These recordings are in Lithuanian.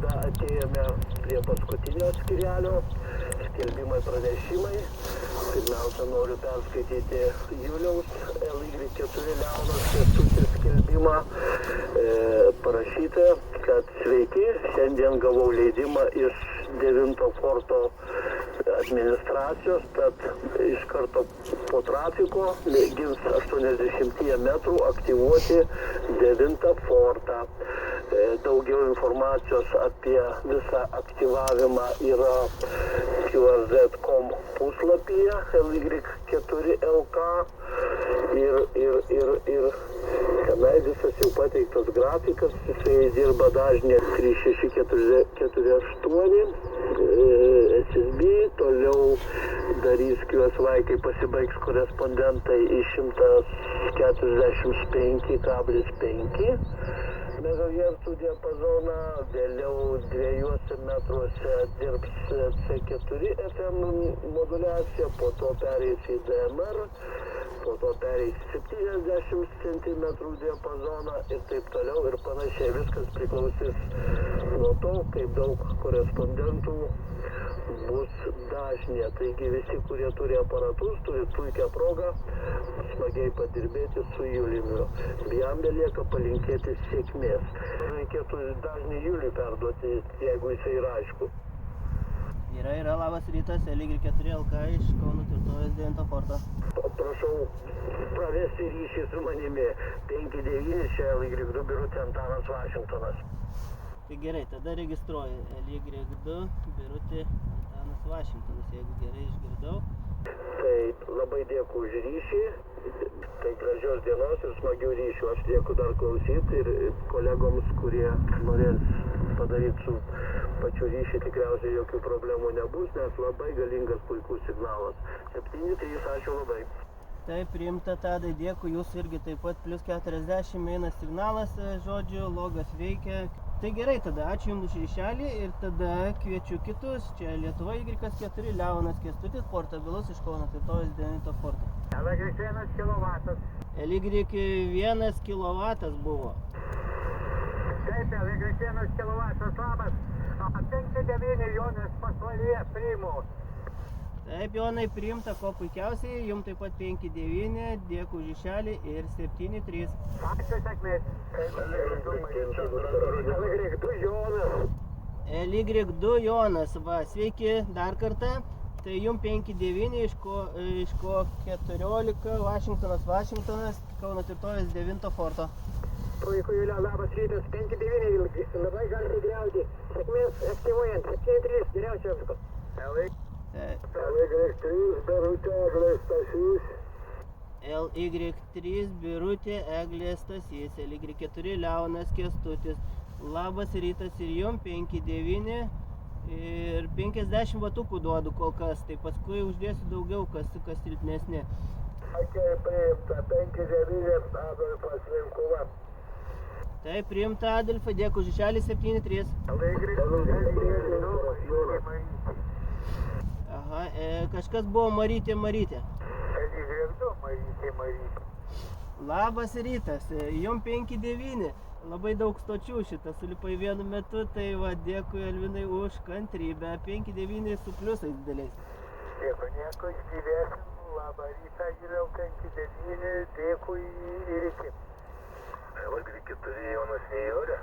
tada atėjome prie paskutinio skyrelio, skelbimai pranešimai. Pirmiausia, noriu perskaityti Juliaus LY4 Leonas Kęstutis skelbimą. Parašyta, kad sveiki, šiandien gavau leidimą iš 9 forto administracijos, tad iš karto po trafiko mėgins 80 metrų aktyvuoti 9 fortą. Daugiau informacijos apie visą aktyvavimą yra QRZ.com puslapyje LY4LK ir tenai visas jau pateiktas grafikas, jisai dirba dažnį 3648 SSB, toliau darys QSY, kai pasibaigs korespondentai į 145,5 MHz diapazoną, vėliau 2 metruose dirbs C4 FM moduliacija, po to pereis į DMR, po to pereis 70 cm diapazoną ir taip toliau ir panašiai. Viskas priklausys nuo to, kaip daug korespondentų bus dažnė. Taigi visi, kurie turi aparatus, turi puikią progą smagiai padirbėti su Juliumi. Jam belieka palinkėti sėkmės. Reikėtų dažnį Juliui perduoti, jeigu jisai yra aišku. Yra, labas rytas, LY4LK iš Kauno tvirtovės 9 forto. Prašau pravesti ryšį su manimi. 5-9, čia LY2 birutė Antanas Vašingtonas. Tai gerai, tada registruoju LY2 birutė Antanas Vašingtonas, jeigu gerai išgirdau. Tai labai dėkui už ryšį, tai gražios dienos ir smagių ryšių. Aš dėkui dar klausyti ir kolegoms, kurie norės padaryti su pačiu ryšį, tikriausiai jokių problemų nebus, nes labai galingas puikus signalas. 7-3, ačiū labai. Taip, priimta Tadai, dėkui, jūs irgi taip pat plus 40 eina signalas, žodžiu, logas veikia. Tai gerai tada, ačiū Jums už ryšelį ir tada kviečiu kitus. Čia Lietuva Y4, Leonas Kęstutis, portabilus iš Kauno tvirtovės 9 forto. LY1 kilovatas. LY1 kilovatas buvo. Taip, LY1 kilovatas, labas. 5-9 Jonas pasvalyje priimu. Taip, Jonai, priimta, ko puikiausiai, jums taip pat 5-9, dėkui už ryšelį ir 7-3. Ačiū, sėkmės. LY2 Jonas. LY2 Jonas, va, sveiki dar kartą. Tai jums 5-9, iš ko 14, Vašingtonas, Kauno tvirtovės 9 forto. Puiku, Julio, labas rytas, 5-9, labai galite griauti. Sėkmės aktyvuojant, 7-3, geriausia apsiko. LY3 birutė Eglė Stasys. LY3 birutė Eglė Stasys, LY4 Leonas Kęstutis. Labas rytas ir jums 5-9 ir 50 vatukų duodu kol kas, tai paskui uždėsiu daugiau, kas silpnesni. Ok, priimta, 5-9 Adolfas Vinkuva. Taip, priimta Adolfai, dėkui už ryšelį 7-3. Aha, kažkas buvo Marytė. LY2 Marytė. Labas rytas, jums 5-9. Labai daug stočių šitą sulipai vienu metu, tai va, dėkui Elvinai už kantrybę. 5-9 su pliusais dideliais. Nieko, išgyvėsim. Labą rytą, Juliau, 5-9, dėkui ir iki. LY4 Jonas Nijolė.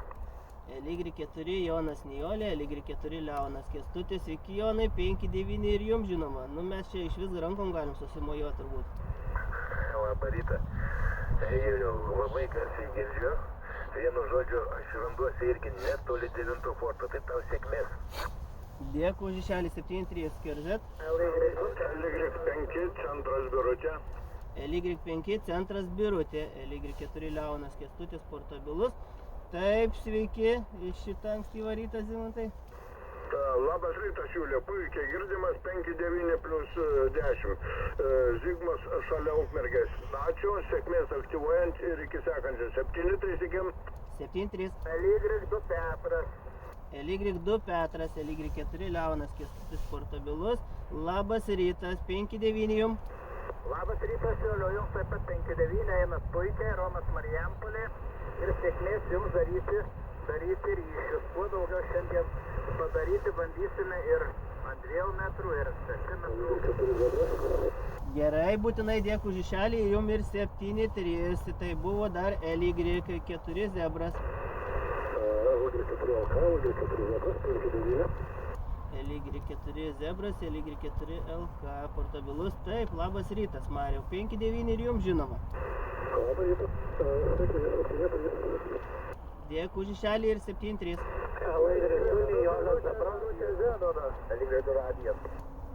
LY4 Jonas Nijolė, LY4 Leonas Kęstutis. Iki Jonai, 5-9 ir jums žinoma. Nu, mes čia iš vis rankom galim susimojuoti turbūt. Labą rytą. Juliau, labai garsiai girdžiu. Vienu žodžiu, aš randuosi irgi netoli 9 forto, tai tau sėkmės. Dėkui už ryšelį 7-3 skeržet. LY5 centras birutė. LY5 centras birutė, LY4 Leonas Kęstutis portabilus. Taip, sveiki, iš šitą ankstyvą rytą, Zimantai. Labas rytas, Julio, puikiai girdimas 5-9 plus 10. Zigmas šalia Ukmergės. Ačiū, sėkmės aktyvuojant ir iki sekančio. 7-3 iki. 7-3. LY2 Petras. LY2 Petras, LY4 Leonas Kęstutis portabilus. Labas rytas, 5-9 jums. Labas rytas, Julio, jums taip pat 5-9, eina puikiai, Romas Marijampolė. Ir sėkmės jums daryti daryti ryšius. Kuo daugiau šiandien padaryti bandysime ir ant 2 metrų, ir 7 metrų. Gerai, būtinai dėkui už ryšelį, jum ir 7-3, tai buvo dar LY4 zebras. LY4 zebras, LY4 LK, portabilus, taip, labas rytas, Mariau, 5-9 ir jums žinoma. Dėkui už ryšelį ir 7-3.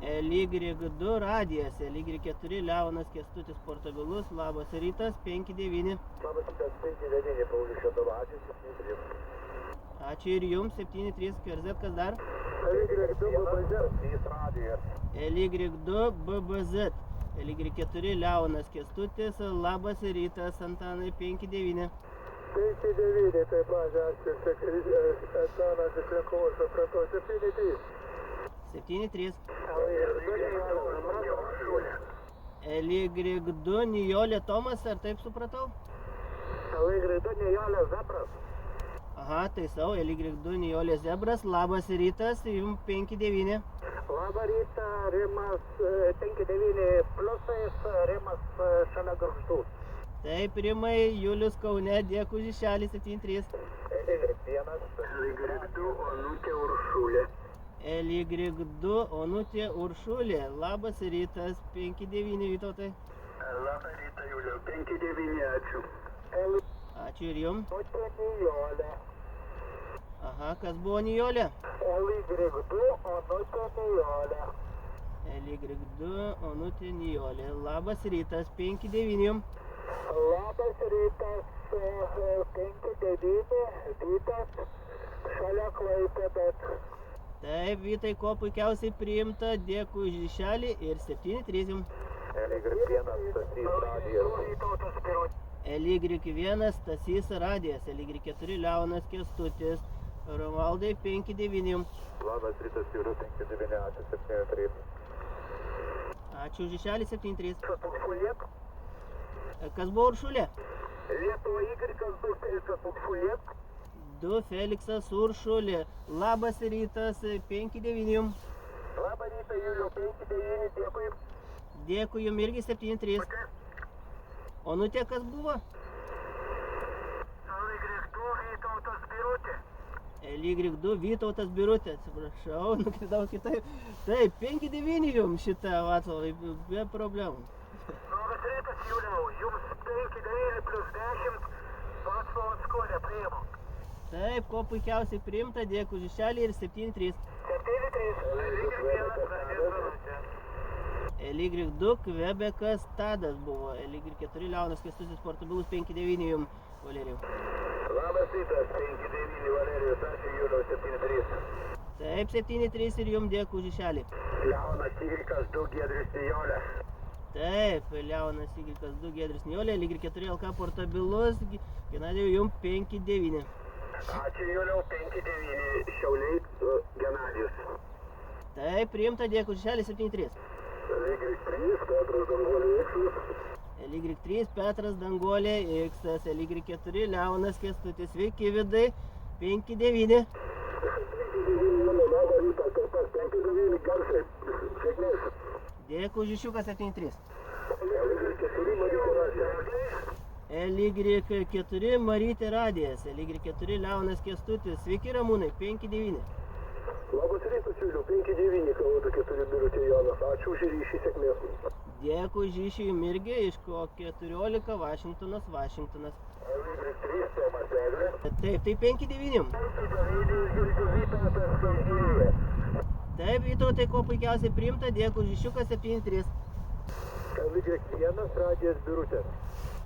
LY2 radijas, LY4 Leonas Kęstutis portabilus, labas rytas, 5-9. Labas rytas, 5-9, Paulius Šedova, ačiū, 7-3. Ačiū ir jums, 7-3, KRZ, kas dar? LY2 BBZ, LY4 Leonas Kęstutis, labas rytas, Antanai, 5-9. 5-9, taip pat, ačiū, Antanas iš Lietuvos, supratau, 7-3. 7-3. LY2 Nijolė Tomas, ar taip supratau? LY2 Nijolė Zebras. Aha, taisau, LY2 Nijolė Zebras, labas rytas, jums 5-9. Labą rytą, Rimas 5-9 pliusais, Rimas šalia Gargždų. Taip, Rimai, Julius Kaune, dėkui už ryšelį, 7-3. LY2 Onutė Uršulė. LY2 Onutė Uršulė, labas rytas, 5-9 Vytautai. Labą rytą, Juliau, 5-9, ačiū. Ačiū ir jums. Onutė Nijolė. Aha, kas buvo Nijolė? LY2 Onutė Nijolė. LY2 Onutė Nijolė, labas rytas, 5-9 jums. Labas rytas, 5-9, Vytas, šalia Klaipėdos. Taip, Vytai, kuo puikiausiai priimta, dėkui už ryšelį ir 7-3 jums. LY1 Stasys Radijas. LY1 Stasys Radijas, LY4 Leonas Kęstutis, Romaldai 5-9 jums. Labas rytas, Jūriu, 5-9, ačiū, 7-3. Ačiū už ryšelį, 7-3. Uršulėk. Kas buvo Uršulė? Lietuva Igrikas 2 Feliksas Uršulėk. 2 Feliksas Uršulė, labas rytas, 5-9 jums. Labą rytą, Jūriu, 5-9, dėkui. Dėkui jums irgi 7-3. Onutė kas buvo? LY2 Vytautas Birutė. LY2 Vytautas Birutė, atsiprašau, nukritau kitaip. Taip, 5-9 jums šitą, Vaclavai, be problemų. Labas rytas, Jūliau, jums 5-9 plus 10, Vaclavas Skolė priimu. Taip, kuo puikiausiai priimta, dėkui už ryšelį ir 7-3. 7-3, LY1 Radijas Birutė. LY2 Kvebekas Tadas buvo, LY4 Leonas Kęstutis portabilus, 5-9 jums, Valerijau. Labas rytas, 5-9 Valerijus, ačiū Jūliau, 7-3. Taip, 7-3 ir jums dėkui už ryšelį. Leonas Igrikas 2 Giedrius Nijolė. Taip, Leonas Igrikas 2 Giedrius Nijolė, LY4 LK portabilus, Genadijau jums 5-9. Ačiū Jūliau, 5-9 Šiauliai Genadijus. Taip, priimta, dėkui už ryšelį, 7-3. LY3 Petras Dangolė Iksas. LY3 Petras Dangolė Iksas, LY4 Leonas Kęstutis, sveiki Vidai, 5-9. 5-9 labą rytą, taip pat 5-9 garsiai, sėkmės. Dėkui už ryšiuką, 7-3. LY4 Marytė Radijas. LY4 Marytė Radijas, LY4 Leonas Kęstutis, sveiki Ramūnai, 5-9. Labas rytas, Jūliau, 5-9 Kauno 4 Birutė Jonas, ačiū už ryšį, sėkmės. Dėkui už ryšį jums irgi, iš ko 14 Vašingtonas. LY3 Tomas Eglė. Taip, tai 5-9. 5-9 Vytautas Kalgyje. Taip, Vytautai, kuo puikiausiai priimta, dėkui už ryšiuką, 7-3. LY1 Radijas Birutė.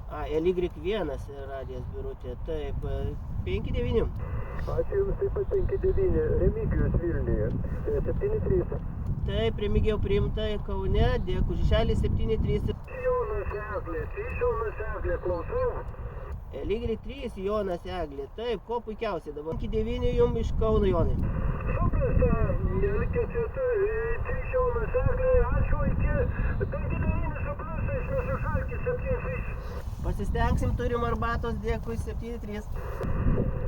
LY1 Radijas Birutė, taip, 5-9. Ačiū Jums taip pat 5-9, Remigijus Vilniuje, 7-3. Taip, Remigijau priimta į Kaune, dėkui už ryšelį, 7-3. Jonas Eglė, klausau. LY3 Jonas Eglė, taip, kuo puikiausiai dabar. 5-9 jums iš Kauno, Jonai. Suprasta, LY3 Jonas Eglė, ačiū iki 5-9 su pliusais, nesušalkis 7-3. Pasistengsim, turim arbatos, dėkui, 7-3.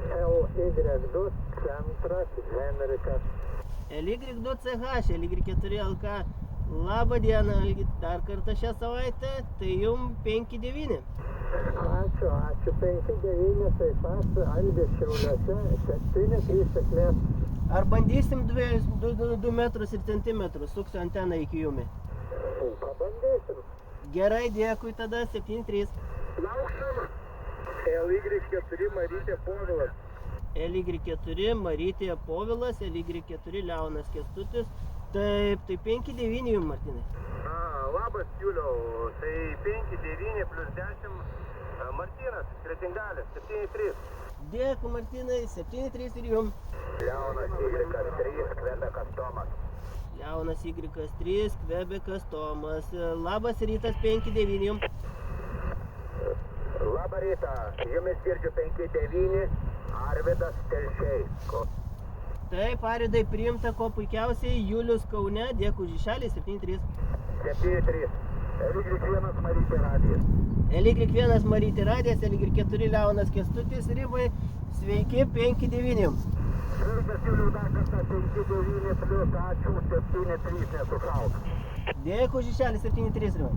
LY2 centras Henrikas. LY2CH, LY4LK. Labą dieną, Algi, dar kartą šią savaitę, tai jum 5-9. Ačiū, 5-9, taip pat Algis Šiauliuose, 7-3 sėkmės. Ar bandysim 2 metrus ir centimetrus, suksiu anteną iki jumi? Pabandysim. Gerai, dėkui tada, 7-3. Lauksim. LY4 Marytė Povilas. LY4 Marytė Povilas, LY4 Leonas Kęstutis. Taip, tai 5-9 jum, Martynai. Labas, Juliau, tai 5-9 plus 10. Martynas, Kretingalis, 7-3. Dėkui, Martynai, 7-3 ir jum. Leonas Y3, Kvebekas Tomas. Leonas Y3, Kvebekas Tomas. Labas rytas, 5-9 jum. Labą rytą, jumis girdžiu 5-9, Arvidas Telšiai. Taip, Arvidai, priimta ko puikiausiai, Julius Kaune, dėkui už iššalį, 7-3. 7-3, LY1 Marytė Radijas. LY1 Marytė Radijas, LY4 Leonas Kęstutis, Ribai, sveiki, 5-9 jum. Sveikas, Juliau, dar kartą 5-9 plus, ačiū, 7-3, nesušauk. Dėkui už iššalį, 7-3 Ribai.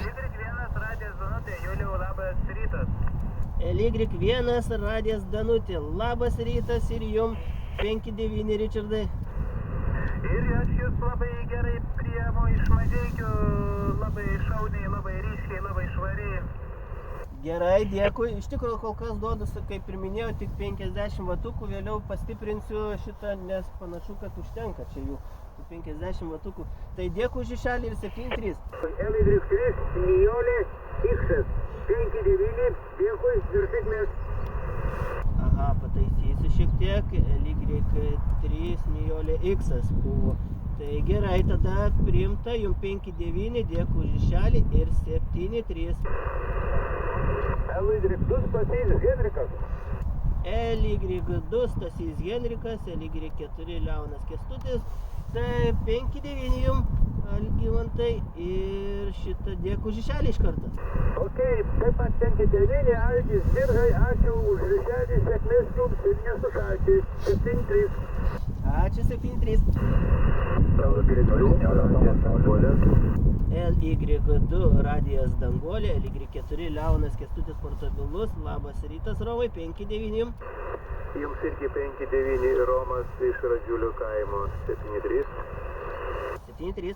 LY1 Radijas Danutė, Juliau, labas rytas. LY1 Radijas Danutė, labas rytas ir jum 5-9 Ričardai. Ir aš jūs labai gerai priemu iš Mažeikių, labai šauniai, labai ryškiai, labai švariai. Gerai, dėkui. Iš tikrųjų, kol kas duodu, kaip ir minėjau, tik 50 vatukų, vėliau pastiprinsiu šitą, nes panašu, kad užtenka čia jų 50 vatukų. Tai dėkui už iššalį ir 7-3. LY3 Nijolė X, 5-9, dėkui ir sėkmės. Aha, pataisysiu šiek tiek, LY3 Nijolė X buvo. Tai gerai, tada priimta, jum 5-9, dėkui už iššalį ir 7-3. LY2 Stasys Henrikas. LY2 Stasys Henrikas, LY4 Leonas Kęstutis. Tai 5-9 jum, Algimantai, ir šitą dėkui už iššalį iš karto. Ok, taip pat 5-9, Algis Dirgai, ačiū už ryšelį, sėkmės jums ir nesušalti. 7-3. Ačiū, 7-3. LY2 Radijas Danguolė, LY4 Leonas Kęstutis Portabilus. Labas rytas, Romai, 5-9 jum. Jums irgi 5-9, Romas iš Radžiulių kaimo, 7-3. 7-3.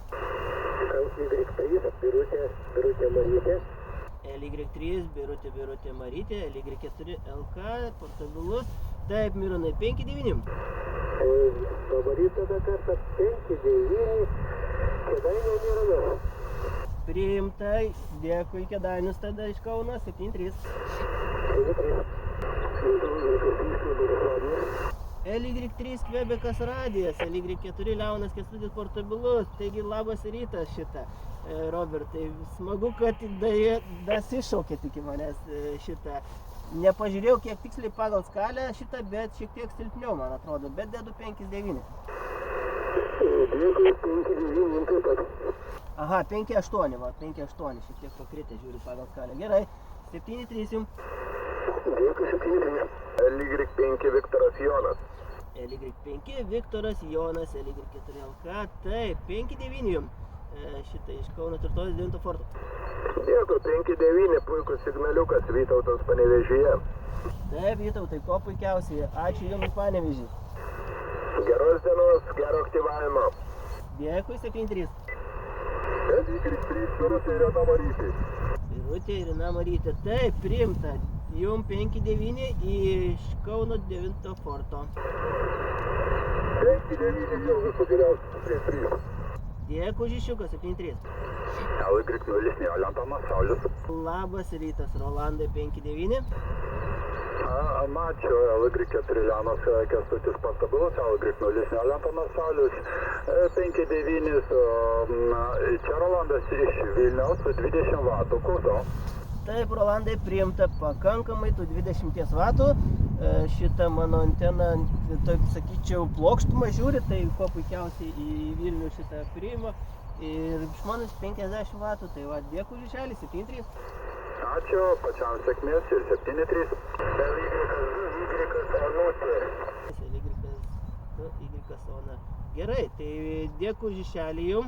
LY3 Birutė Marytė. LY3 Birutė Marytė, LY4 LK Portabilus. Taip, Mironai, 5-9 jum. Dabar tada kartą 5-9, Kėdainių Mironai. Priimta, dėkui Kėdainius tada iš Kauno, 7-3. 7-3. LY3 Kvebekas Radijas, LY4 Leonas Kęstutis Portabilus. Taigi labas rytas šitą, Robertai. Smagu, kad dasišaukėt iki manęs šitą. Nepažiūrėjau, kiek tiksliai pagal skalę šitą, bet šiek tiek silpniau, man atrodo. Bet dedu 5-9. Dėkui, 5-9 taip pat. Aha, 5-8, va, 5-8. Šiek tiek pakritę žiūriu pagal skalę. Gerai, 7-3 jum. Dėkui, 7-3. LY5 Viktoras Jonas. LY5 Viktoras Jonas, LY4 LK. Taip, 5-9 jum. Šitą iš Kauno Tvirtovės 9 forto. Dėkui, 5-9, puikus signaliukas, Vytautas Panevėžyje. Taip, Vytautai, ko puikiausiai. Ačiū jums, Panevėžį. Geros dienos, gero aktyvavimo. Dėkui, 7-3. LY3 Birutė Irena Marytė. Birutė Irena Marytė. Taip, priimta. Jum 5-9 iš Kauno 9 forto. 5-9, jau visų geriausių, 3-3. Dėkui už iššūką, 7-3. LY0 Neolentonas Saulius. Labas rytas, Rolandai, 5-9. Ačiū, LY4 Leonas Kęstutis Portabilus, LY0 Neolentonas Saulius. 5-9, čia Rolandas iš Vilniaus, 20 vatų, kurso. Taip, Rolandai, priimta pakankamai tų 20 vatų. Šitą mano anteną, taip sakyčiau, plokštumą žiūri, tai kuo puikiausiai į Vilnių šitą priima. Ir išmanus 50 vatų, tai va, dėkui už iššalį, 7-3. Ačiū, pačiam sėkmės ir 7-3. Y zona. Gerai, tai dėkui Žišelį jum.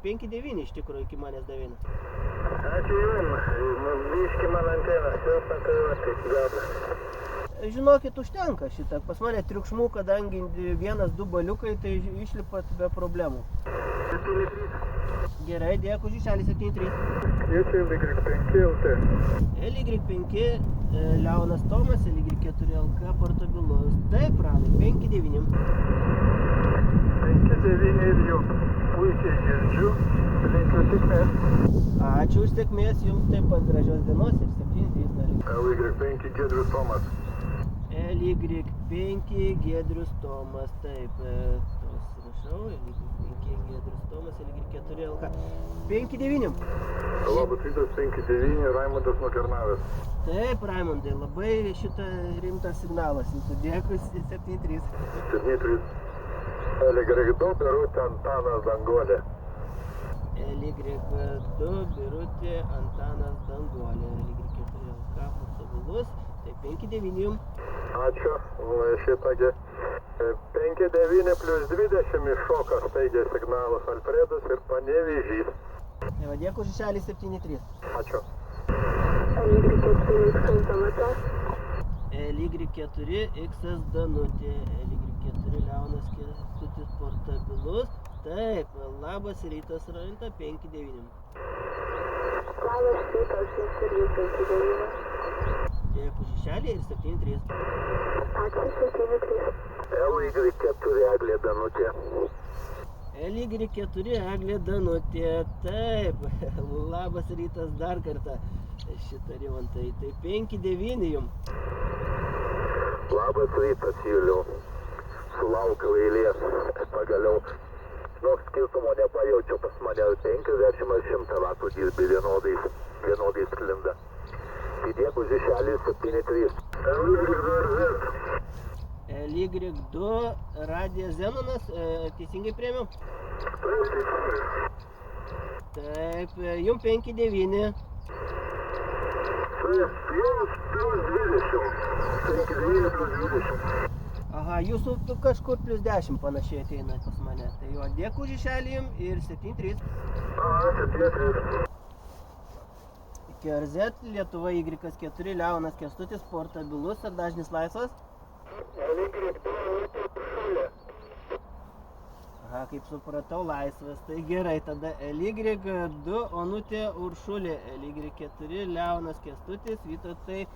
5-9 iš tikrųjų iki manęs davėna. Ačiū jum, biški man anteną, silpna, tai va, taip gabla. Žinokit, užtenka šitą. Pas mane triukšmų, kadangi 1-2 baliukai, tai išlipat be problemų. 7-3. Gerai, dėkui Žišelį 7-3. Kviečiu LY5 LT. LY5, Leonas Tomas, LY4 LK portabilus. Taip, Pranai, 5-9. 5-9 ir jau puikiai girdžiu. Linkiu sėkmės. Ačiū už sėkmės, jums taip pat gražios dienos ir 7-3 nariai. LY5 Giedrius Tomas. LY5 Giedrius Tomas, taip, rašau, LY5 Giedrius Tomas, LY4 LK. 5-9. Labas rytas, 5-9, Raimundas nuo Kernavės. Taip, Raimundai, labai šitą rimtas signalas jūsų. Dėkui, 7-3. 7-3. LY2 Birutė Antanas Danguolė. LY2 Birutė Antanas Danguolė, LY4 LK portabilus, tai 5-9. Ačiū, šitągi 5-9 plus 20 iššoka staigiai signalas Alfredas ir Panevėžys. Dėkui Žišelį 7-3. Ačiū. LY4 XS Danutė, LY4 Leonas Kęstutis portabilus. Taip, labas rytas Rainta 5-9. Labas rytas, jums irgi 5-9. Dėkui Žišelį ir 7-3. Ačiū, 7-3. LY4 Eglė Danutė. LY4 Eglė Danutė, taip, labas rytas dar kartą šitą Rimantai, tai 5-9 jum. Labas rytas, Juliau. Sulaukiau eilės, pagaliau. Nors skirtumo nepajaučiau, pas mane 50 ar 100 vatų dirbi vienodai sklinda. Tai dėkui Žišelį 7-3. LY2 Radija Zenonas, teisingai priėmiau? Taip, jum 5-9. Jums plus 20. 5-9 plus 20. Aha, jūsų kažkur plus 10 panašiai ateina pas mane. Tai jo, dėkui Žišelį jum ir 7-3. Aha, 7-3. KRZ, Lietuva Y4, Leonas Kęstutis, portabilus, ar dažnis laisvas? Aha, kaip supratau, laisvas. Tai gerai, tada LY2 Onutė Uršulė, LY4 Leonas Kęstutis, Vytautai.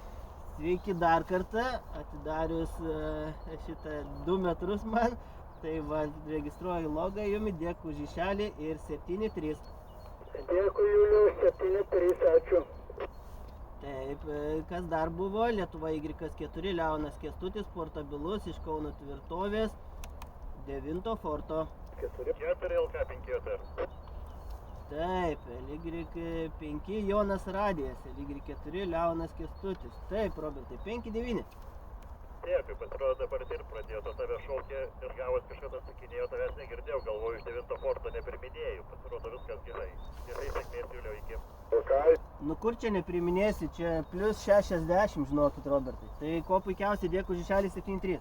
Sveiki dar kartą, atidarius šitą 2 metrus man. Tai va, registruoju logą jumi, dėkui Žišelį ir 7-3. Dėkui Juliau, 7-3, ačiū. Taip, kas dar buvo? Lietuva Y4, Leonas Kęstutis, portabilus iš Kauno tvirtovės, 9 forto. 4 LK5 JTR. Taip, LY5 Jonas Radijas, LY4 Leonas Kęstutis. Taip, Robertai, 5-9. Dėkui, pasirodo dabar ir pradėjo, tave šaukė ir gavas kažkada sakinėjo, tavęs negirdėjau, galvoju, iš 9 forto nepriminėjau, pasirodo viskas gerai. Gerai, sėkmės Juliau, iki. Okay. Nu kur čia nepriminėsi, čia plus 60, žinokit, Robertai. Tai kuo puikiausiai dėkui Žišelį 7-3.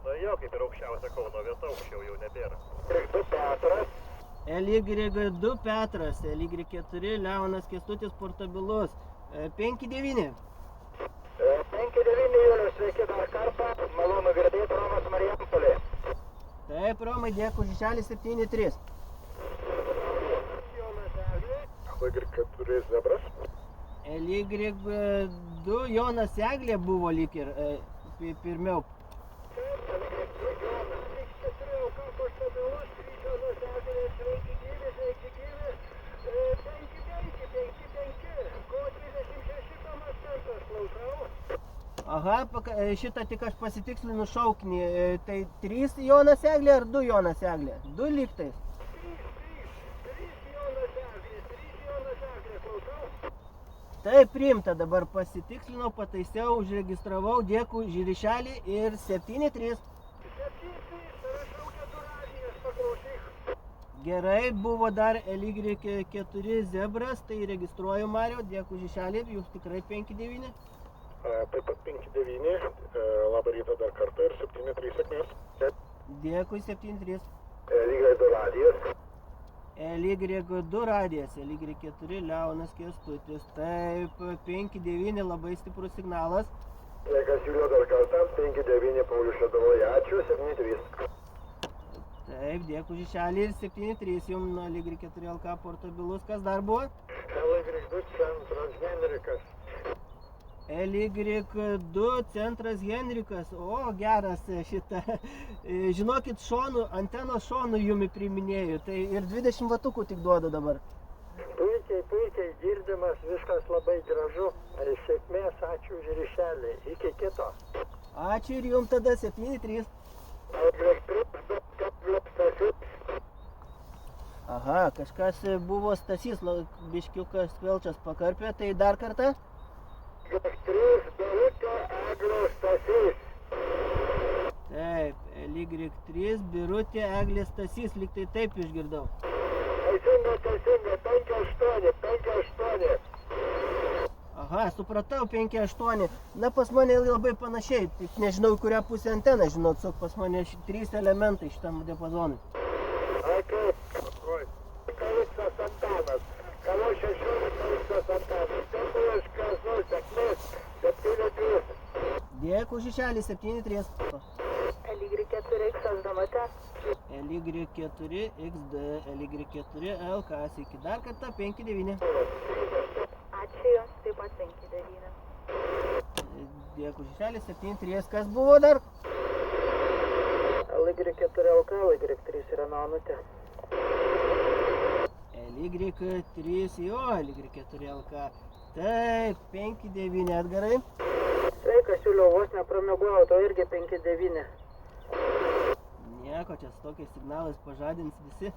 Na jo, kaip ir aukščiausia Kauno vieta, aukščiau jau nebėra. LY2 Petras, LY4 Leonas Kęstutis, portabilus, 5-9. 5-9 Juliau, sveiki dar kartą, malonu girdėti, Romas Marijampolė. Taip, Romai, dėkui Žišelį 7-3. LY4 Zebras. LY2 Jonas Eglė buvo lyg ir pirmiau. Aha, šitą tik aš pasitikslinu šauknį. Tai 3 Jonas Eglė ar 2 Jonas Eglė? 2 lygtais. 3 Jonas Eglė, klausau. Taip, priimta, dabar pasitikslinau, pataisiau, užregistravau, dėkui Žišelį ir 7-3. 7-3, parašau 4 radijas, paklausyk. Gerai, buvo dar LY4 Zebras, tai registruoju Mariau, dėkui Žišelį, jūs tikrai 5-9. Taip pat 5-9, labą rytą dar kartą ir 7-3 sėkmės. Dėkui, 7-3. Lygiai radijas. LY2 radijas, LY4 Leonas Kęstutis. Taip, 5-9 labai stiprus signalas. Laikas Julio dar kartą, 5-9 Paulius Šedovoje, ačiū, 7-3. Taip, dėkui Žišelį ir 7-3 jums nuo LY4 LK portabilus. Kas dar buvo? LY2 centras Henrikas. LY2 centras Henrikas. O, geras šitą. Žinokit, šonų, antenos šonų jumi priminėjau. Tai ir 20 vatukų tik duoda dabar. Puikiai girdimas, viskas labai gražu. Sėkmės, ačiū už ryšelį. Iki kito. Ačiū ir jums tada 7-3. Aha, kažkas buvo Stasys, biškiukas Kvelčas pakarpė, tai dar kartą. Taip, LY3 Birutė Eglė Stasys, lyg tai taip išgirdau. Teisingai, 5-8. Aha, supratau, 5-8. Na, pas mane labai panašiai, tik nežinau, kurią pusę anteną, žinot, pas mane 3 elementai šitam diapazonui. Kaliksas antenas, kalo 16 Kaliksas antenas, Kaliksas sėkmės, 7-3. Dėkui, Žišelį, 7-3. LY4X Žinutė. LY4XD, LY4 LK, iki dar kartą 5-9. Ačiū jums, taip pat 5-9. Dėkui, Žišelį, 7-3. Kas buvo dar? LY4 LK, LY3 yra Naunutė. LY3, jo, LY4 LK. Taip, 5-9, Edgarai. Sveikas, Julio, vos nepramegojau, to irgi 5-9. Nieko, čia su tokiais signalais pažadins visi.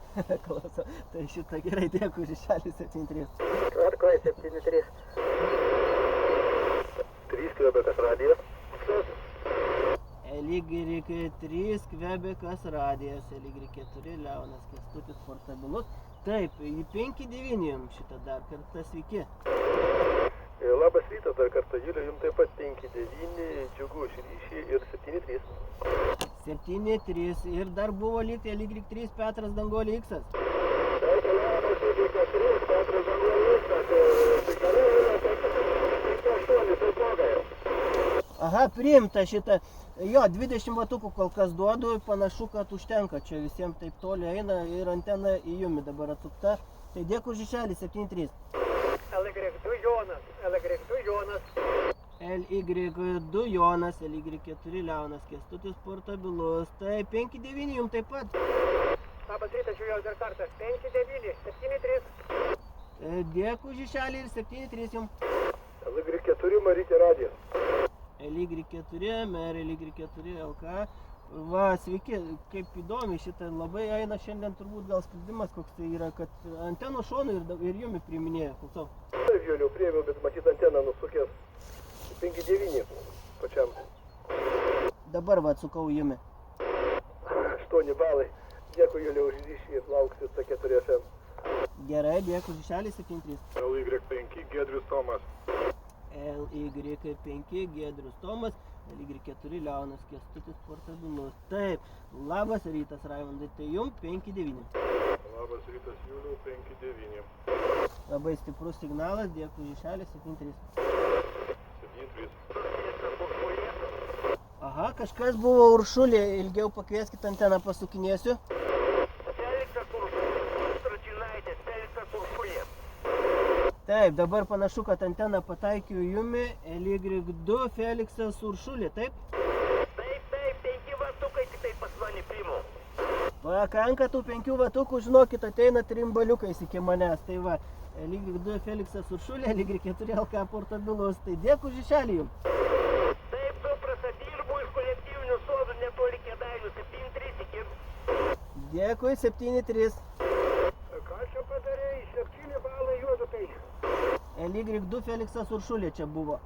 Klauso, tai šitą gerai, dėkui, Žišelį, 7-3. Tvarkoje, 7-3. 3 Kvebekas radijas. LY3 Kvebekas radijas, LY4 Leonas Kęstutis portabilus. Taip, į 5-9 jums šitą dar kartą, sveiki. Labas rytas dar kartą, Julio, jums taip pat 5-9, džiugu už ryšį ir 7-3. 7-3 ir dar buvo lygtai LY3 Petras Danguolė Iksas. Taip, Leonas LY3, Petras Danguolė Iksas, gerai, 5-8, tai blogai. Aha, priimta šitą. Jo, 20 vatukų kol kas duodu, panašu, kad užtenka. Čia visiems taip toli eina ir antena į jumi dabar atsukta. Tai dėkui Žišelį, 7-3. LY2 Jonas, LY2 Jonas. LY2 Jonas, LY4 Leonas Kęstutis portabilus. Tai 5-9 jums taip pat. Labas rytas, Julio, dar kartą, 5-9, 7-3. Dėkui Žišelį ir 7-3 jums. LY4 Marytė radijas. LY4, MER LY4 LK. Va, sveiki, kaip įdomi šitą, labai eina šiandien turbūt gal sprendimas koks tai yra, kad antenos šonų ir jumi priminėjo, klausau. Taip, Juliau, priėmiau, bet matyt anteną nusukęs 5-9 pačiam. Dabar va atsukau jumi. 8 balai. Dėkui, Juliau, už ryšį, lauksiu C4 FM. Gerai, dėkui Žišelį, 7-3. LY5 Giedrius Tomas. LY5 Giedrius Tomas, LY4 Leonas Kęstutis portabilus. Taip, labas rytas Raimondai, tai jums 5-9. Labas rytas, Juliau, 5-9. Labai stiprus signalas, dėkui Žišelį, 7-3. 7-3. Aha, kažkas buvo Uršulė, ilgiau pakvieskit anteną, pasukinėsiu. Taip, dabar panašu, kad anteną pataikiau jumi, LY2 Feliksas Uršulė, taip? Taip, 5 vatukai tik tai pas mane primu. Pakanka tų 5 vatukų, žinokit, ateina 3 baliukais iki manęs. Tai va, LY2 Feliksas Uršulė, LY4 LK portabilus. Tai dėkui Žišelį jums. Taip, suprasta, dirbu iš kolektyvinių sodų netoli Kėdainių, 7-3 iki. Dėkui, 7-3. Ką čia padarei? 7 balai juodukai. LY2 Feliksas Uršulė čia buvo.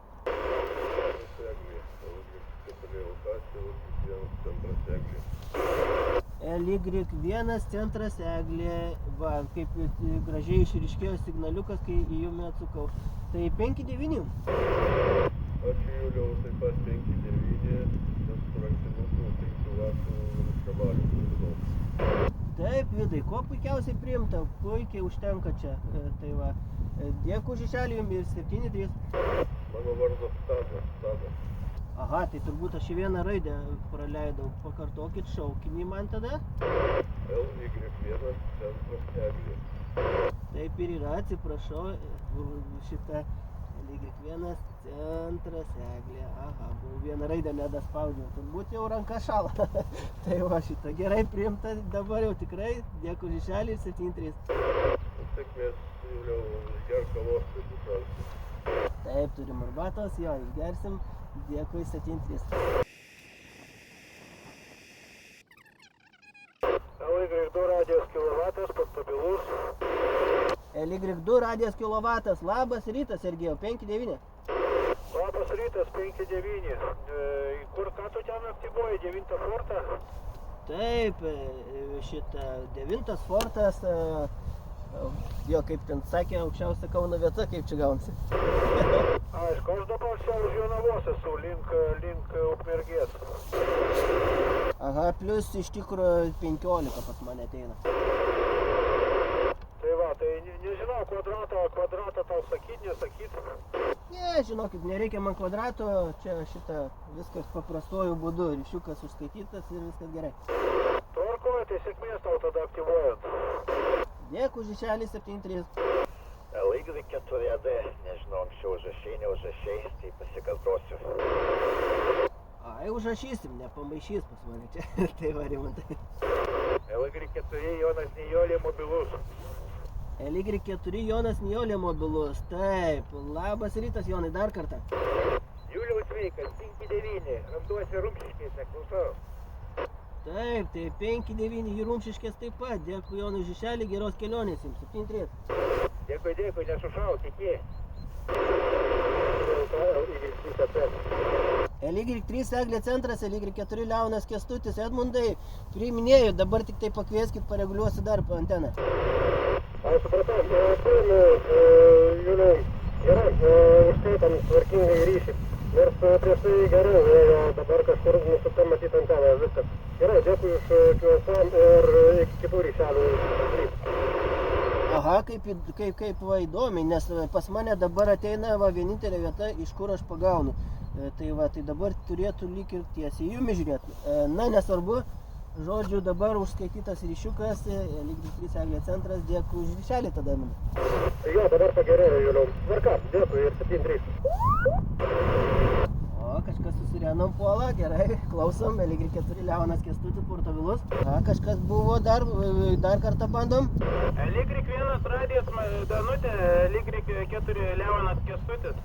LY1 centras Eglė. Va, kaip gražiai išryškėjo signaliukas, kai į jumi atsukau. Tai 5-9. Ačiū Juliau, taip pat 5-9, nes su rankinuku 5 vatų kabalių. Taip, Vidai, kuo puikiausiai priimta, puikiai užtenka čia. Tai va, dėkui Žišelį jums ir 7-3. Mano vardas Tadas. Aha, tai turbūt aš į vieną raidę praleidau. Pakartokit šaukinį man tada. LY1 centras Eglė. Taip ir yra, atsiprašau, šitą LY1 centras Eglė. Aha, buvau vieną raidę nedaspaudžiau, turbūt jau ranka šala. Tai va, šitą gerai priimta, dabar jau tikrai. Dėkui Žišelį ir 7-3. Sėkmės, Juliau, gerk kavos, tai bus šalti. Taip, turim arbatos, jo, išgersim. Dėkui 7-3. LY2 radijas kilovatas, pastabilus. LY2 radijas kilovatas, labas rytas, Sergėjau, 5-9. Labas rytas, 5-9. Kur ką tu ten aktyvuoji, 9 fortą? Taip, šitą 9 fortas, jo, kaip ten sakė, aukščiausia Kauno vieta, kaip čia gaunasi. Aišku, aš dabar čia už Jonavos esu, link Ukmergės. Aha, plus iš tikro 15 pas mane ateina. Tai va, tai nežinau, kvadratą tau sakyt, nesakyt. Ne, žinokit, nereikia man kvadrato, čia šitą viskas paprastuoju būdu, ryšiukas užskaitytas ir viskas gerai. Tvarkoju, tai sėkmės tau tada aktyvuojant. Dėkui, Žišelį 7-3. LY4D, nežinau, anksčiau užrašei, neužrašei, tai pasikartosiu. Ai, užrašysim, nepamaišys pas mane čia. Tai va, Rimantai. LY4 Jonas Nijolė mobilus. LY4 Jonas Nijolė mobilus. Taip, labas rytas, Jonai, dar kartą. Juliaus sveikas, 5-9, randuosi Rumšiškėse, klausau. Taip, tai 5-9 į Rumšiškės taip pat. Dėkui Jonui Žišelį, geros kelionės jums, 7-3. Dėkui, nesušauk, iki. LY3 Eglė centras, LY4 Leonas Kęstutis, Edmundai, priiminėjau, dabar tik tai pakvieskit, pareguliuosiu dar anteną. Aš supratau, turime, Juliau, gerai, užskaitam tvarkingai ryšį. Nors prieš tai geriau, dabar kažkur nusukta matyti anteną, viskas. Gerai, dėkui už QSM ir iki kitų ryšelių. Aha, kaip va įdomiai, nes pas mane dabar ateina va vienintelė vieta, iš kur aš pagaunu. Tai va, tai dabar turėtų lyg ir tiesiai jumi žiūrėti. Na, nesvarbu, žodžiu, dabar užskaitytas ryšiukas, LY3 Eglė centras, dėkui už Žišelį tada man. Jo, dabar pagerėjo, Juliau. Tvarka, dėkui ir 7-3. O, kažkas susirenom puolą, gerai, klausom, LY4 Leonas Kęstutis, portabilus. Kažkas buvo, dar kartą bandom. LY1 radijas Danutė, LY4 Leonas Kęstutis.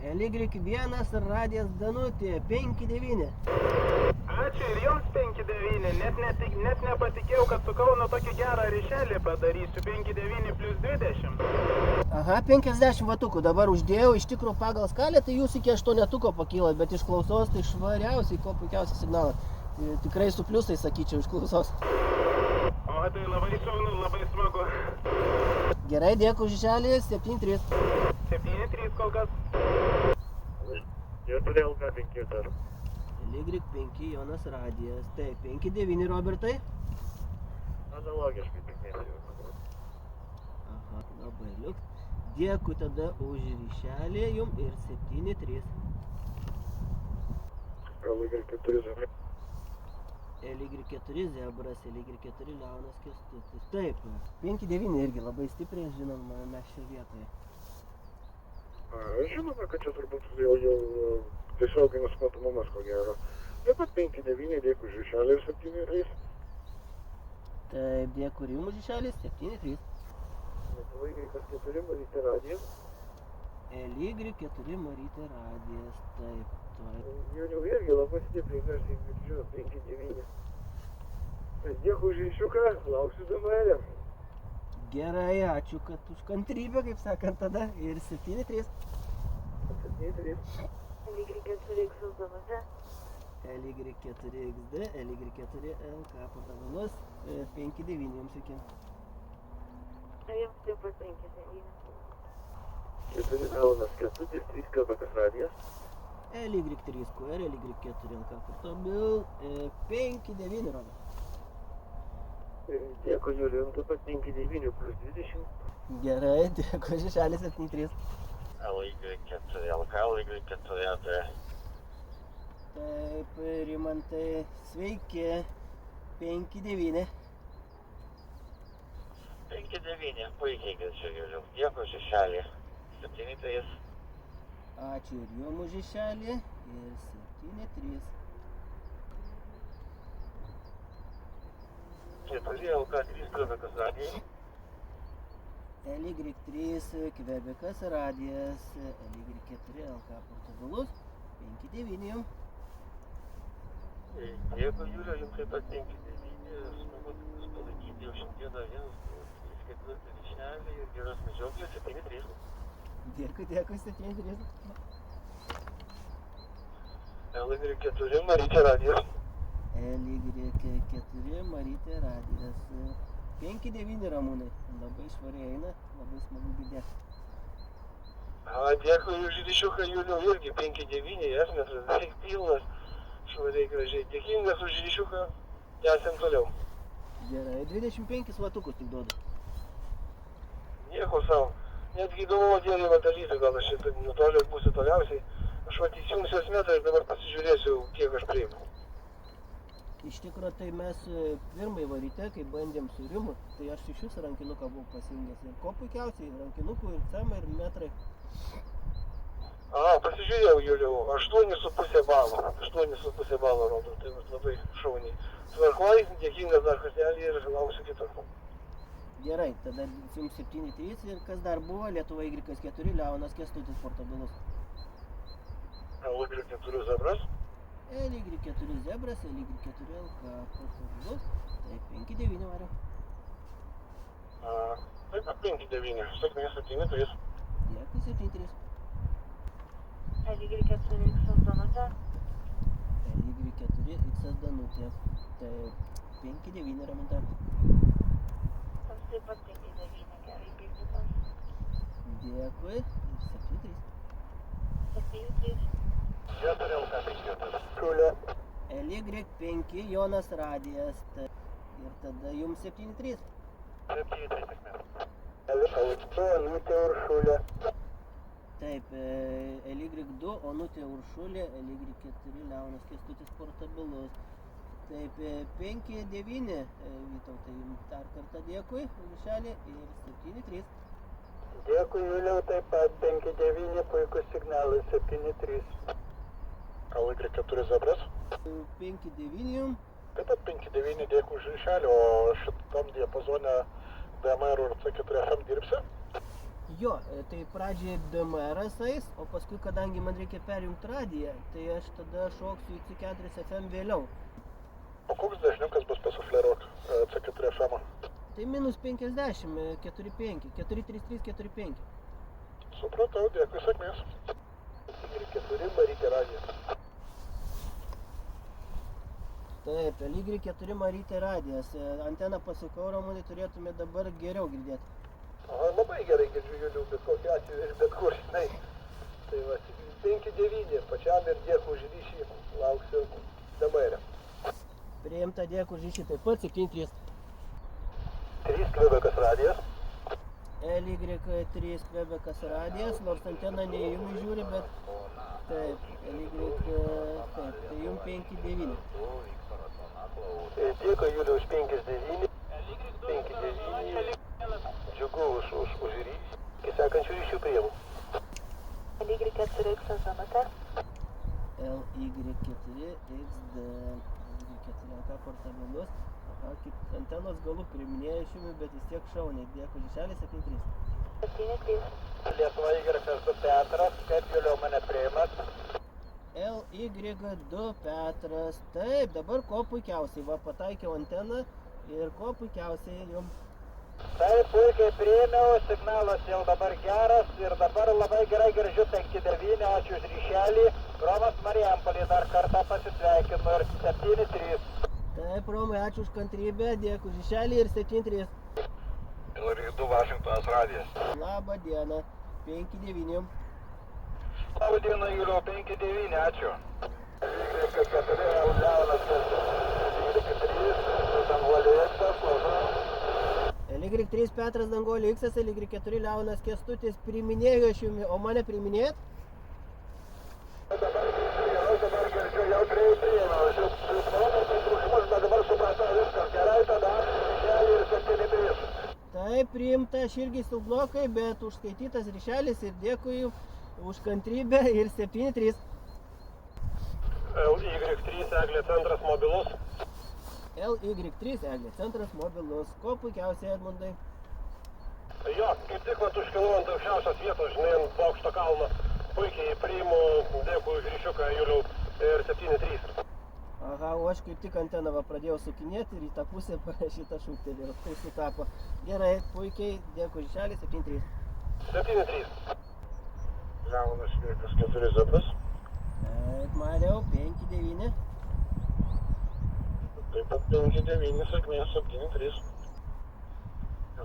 LY1 radijas Danutė, 5-9. Ačiū ir jums 5-9, net nepatikėjau, kad su Kauno tokį gerą ryšelį padarysiu, 5-9 plus 20. Aha, 50 vatukų dabar uždėjau, iš tikrųjų pagal skalę, tai jūs iki 8 pakylat, bet iš klausos tai švariausiai, kuo puikiausias signalas. Tikrai su pliusais, sakyčiau, iš klausos. O, tai labai šaunu, labai smagu. Gerai, dėkui Žišelį, 7-3. 7-3 kol kas. Ir todėl ką 5 dar. LY5 Jonas radijas, taip, 5-9 Robertai. Analogiškai tik mėnesį. Aha, labai liuks. Dėkui tada už ryšelį jum ir 7-3. LY4 Zebras. LY4 Zebras, LY4 Leonas Kęstutis. Taip, 5-9 irgi labai stipriai, žinoma, mes šią vietoje. Žinoma, kad čia turbūt jau tiesioginis matomumas, ko gero. Taip pat 5-9, dėkui Žišelį ir 7-3. Taip, dėkui ir jums Žišelį, 7-3. LY4 Marytė radijas. LY4 Marytė radijas, taip. Juliau irgi labai stipriai garsiai girdžiu, 5-9. Dėkui už ryšiuką, lauksiu DML. Gerai, ačiū, kad už kantrybę, kaip sakant, tada ir 7-3. 7-3. LY4X Danutė. LY4XD, LY4 LK portabilus, 5-9 jums iki. Jums taip pat 5-9. 4 Leonas Kęstutis, 3 Kęstutis radijas. LY3 QR, LY4 LK Portabil, 5-9 rodo. Dėkui, Juliu, taip pat 5-9 plus 20. Gerai, dėkui, Žišelė 7-3. LY4 LK, LY4 AD. Taip, Rimantai, sveiki, 5-9. 5-9, puikiai girdžiu, Juliu. Dėkui, Žišelė. 7-3. Ačiū ir jums, Žišelė, ir 7-3. 4 LK3 Kvebekas radijai. LY3 Kvebekas radijas, LY4 LK Portabilus, 5-9 jums. Dėkui, Juliu, jums taip pat 5-9. Smagu jūs palaikyti jau šiandieną vienas, 3-4 Žišelė ir geros medžioklės 7-3. Dėkui, 7-3. LY4 Marytė radijas. LY4 Marytė radijas, 5-9 Ramūnai. Labai švariai eina, labai smagu girdėti. Dėkui už ryšiuką, Juliu, irgi 5-9, esmės beveik pilnas, švariai gražiai. Dėkingas už ryšiuką, tęsiam toliau. Gerai, 25 vatukus tik duodu. Nieko savo. Netgi įdomu dienį vadalyti, gal aš šitą nutolęs būsiu toliausiai. Aš vat įsijungsiu esmetą ir dabar pasižiūrėsiu, kiek aš priimu. Iš tikrųjų, tai mes pirmai varyte, kai bandėm su Rimu, tai aš iš jūsų rankinuką buvau pasijungęs. Ir ko puikiausiai, rankinukų ir cemai ir metrai. Pasižiūrėjau, Juliau, 8,5 balo. 8,5 balo rodo, tai labai šauniai. Tvarkoj, dėkingas dar kartelį ir lauksiu kito. Gerai, tada jums 7-3 ir kas dar buvo, Lietuva Y4, Leonas Kęstutis Portabilus. LY4 Zebras. LY4 Zebras, LY4 LK Portabilus, tai 5-9 vario. Taip pat 5-9, sėkmės 7-3. Dėkui, 7-3. LY4 XS Danutė. LY4 XS Danutė, tai 5-9 Raminta. Taip pat 5-9, gerai girdytas. Dėkui, 7-3. 7-3. 4 LK5 Šulė. LY5 Jonas radijas, tai ir tada jums 7-3. 7-3 sėkmės. LY2 Onutė Uršulė. Taip, LY2 Onutė Uršulė, LY4 Leonas Kęstutis Portabilus. Taip, 5-9 Vytautai, jums dar kartą dėkui, Žišelė, ir 7-3. Dėkui, Juliau, taip pat 5-9, puikus signalas 7-3. LY4 Zebras. 5-9 jums. Taip pat 5-9, dėkui už ryšelį, o šitam diapazone DMR ir C4FM dirbsi? Jo, tai pradžiai DMR-as eis, o paskui, kadangi man reikia perjungti radiją, tai aš tada šoksiu į C4FM vėliau. O koks dažniukas bus pasufleruot C4FM? Tai minus 50, 4-5, 4-3-3, 4-5. Supratau, dėkui, sėkmės. Y4 Marytė radijas. Taip, LY4 Marytė radijas. Anteną pasukau, Ramūnai, turėtume dabar geriau girdėti. Labai gerai girdžiu, Juliu, bet kokiu atveju ir bet kur, žinai. Tai va, 5-9, pačiam ir dėkui už ryšį, lauksiu DMR. Priimta, dėkui už ryšį, taip pat 7-3. 3 Kvebekas radijas. LY3 Kvebekas radijas, nors antena ne jums žiūri, bet taip, tai jums 5-9. Dėkui, Juliu, už 5-9. 5-9. Džiugu už ryšį. Iki sekančių ryšių priėmų. LY4 XS Danutė. LY4 XD. LY4 LK Portabilus. Antenos galų priminėjo šimui, bet vis tiek šauniai. Dėkui, Žišelė, 7-3. 7-3. Lietuva Y2 Petras, kaip Juliau mane priimat? LY2 Petras. Taip, dabar ko puikiausiai. Va, pataikiau anteną ir ko puikiausiai jums. Taip, puikiai priėmiau, signalas jau dabar geras ir dabar labai gerai girdžiu 5-9, ačiū už ryšelį. Romas Marijampolė dar kartą pasisveikinu ir 7-3. Taip, Romai, ačiū už kantrybę, dėkui už ryšelį ir 7-3. LY2 Vašingtonas radijas. Labą dieną, 5-9. Pavadina Juliau 5-9, ačiū. Y4, Leonas Y3, Danguolė X, Y3 Petras Danguolė X, Y4 Leonas Kęstutis. Priiminėju aš jumi, o mane priiminėt? Dabar girdžiu, jau priėmiau. Bet dabar supratau viskas gerai, tada ryšelį ir 7-3. Taip, priimta, aš irgi silpnokai, bet užskaitytas ryšelis ir dėkui už kantrybę ir 7-3. LY3 Eglė centras mobilus. LY3 Eglė centras mobilus. Ko puikiausiai, Edmundai? Jo, kaip tik vat užkilau ant aukščiausios vietos, žinai, ant bokšto kalno. Puikiai priimu, dėkui už ryšiuką, Juliau, ir 7-3. Aha, o aš kaip tik anteną va pradėjau sukinėti ir į tą pusę šitą šūktelį. Tai sutapo. Gerai, puikiai, dėkui ryšelį, 7-3. 7-3. Leonas Y4 Zebras. Taip, Mariau, 5-9. Taip pat 5-9, sėkmės 7-3.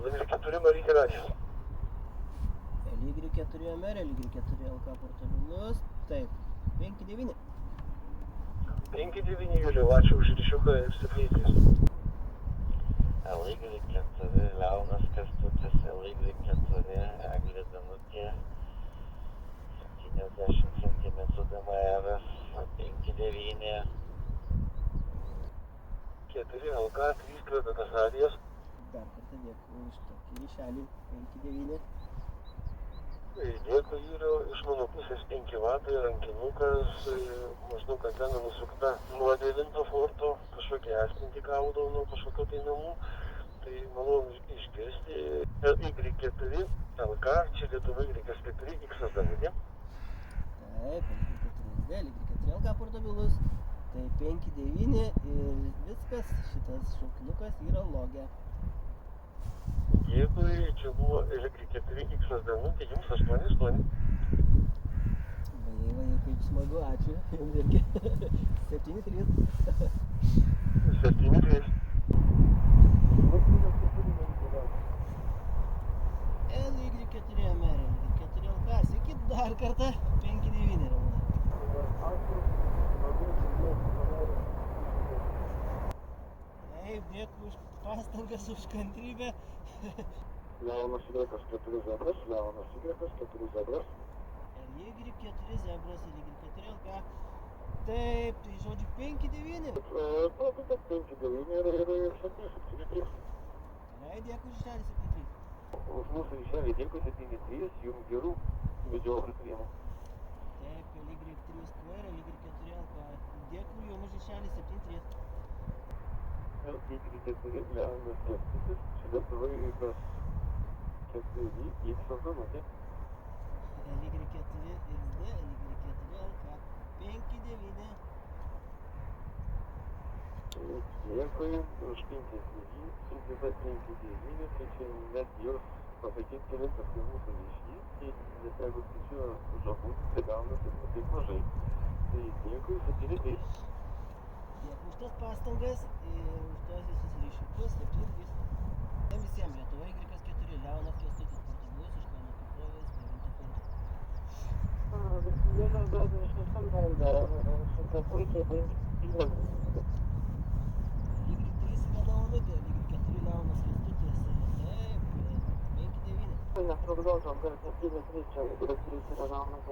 LY4 Marytė Radijas. LY4 Merė, LY4 LK portalus. Taip, 5-9. 5-9 Juliau, ačiū už ryšiuką ir 7-3. LY4 Leonas Kęstutis, LY4 Eglė Danutė, 70 cm DMR, 5-9. 4 LK, 3 Klaipėdos Radijas. Dar kartą dėkui už tokį ryšelį, 5-9. Dėkui, Juliau, iš mano pusės 5 vatai, rankinukas, maždaug antena nusukta nuo 9 forto, kažkokie esmintį gaudau nuo kažkokio tai namų. Tai malonu išgirsti Y4 LK, čia Lietuva Y4 XSD. Taip, LY4D, LY4 LK portalus. Tai 5-9 ir viskas, šitas šaukinukas yra logė. Dėkui, čia buvo Y4 XSD, tai jums 8-8. Vai, kaip smagu, ačiū. Jums irgi 7-3. 7-3. LY4 Merė, LY4 LK, sakykit dar kartą, 5-9 yra. Taip, dėkui už pastangas, už kantrybę. Leonas Y4 Zebras, Leonas Y4 Zebras. Y4 Zebras, Y4 LK. Taip, tai žodžiu 5-9. Taip, 5-9 ir 7-3. Gerai, dėkui už ryšelį 7-3. Už mūsų ryšelį dėkui 7-3, jums gerų medžioklės priemų. Taip, Y3 Square, Y4 LK. Dėkui jums už ryšelį 7-3. Y4 Leonas Kęstutis, čia Lietuva Y4 XSD. Y4 XD, Y4 LK. 5-9. Dėkui už 5-9, taip pat 5-9, tai čia net jūs pasakyti kelintas tai mūsų ryšys, tai net jeigu skaičiuoju už abu, tai gaunasi taip mažai. Tai dėkui 7-3. Dėkui už tas pastangas ir už tos visus ryšiukus, 7-3. Visiems Lietuva Y4, Leonas Kęstutis, portalus iš Kauno Tvirtovės, 9 forto. Y3 Sveta Onutė, Y4 Leonas Kęstutis, taip, 5-9. Netrukdau, gal 7-3 čia Y3 yra Leonas.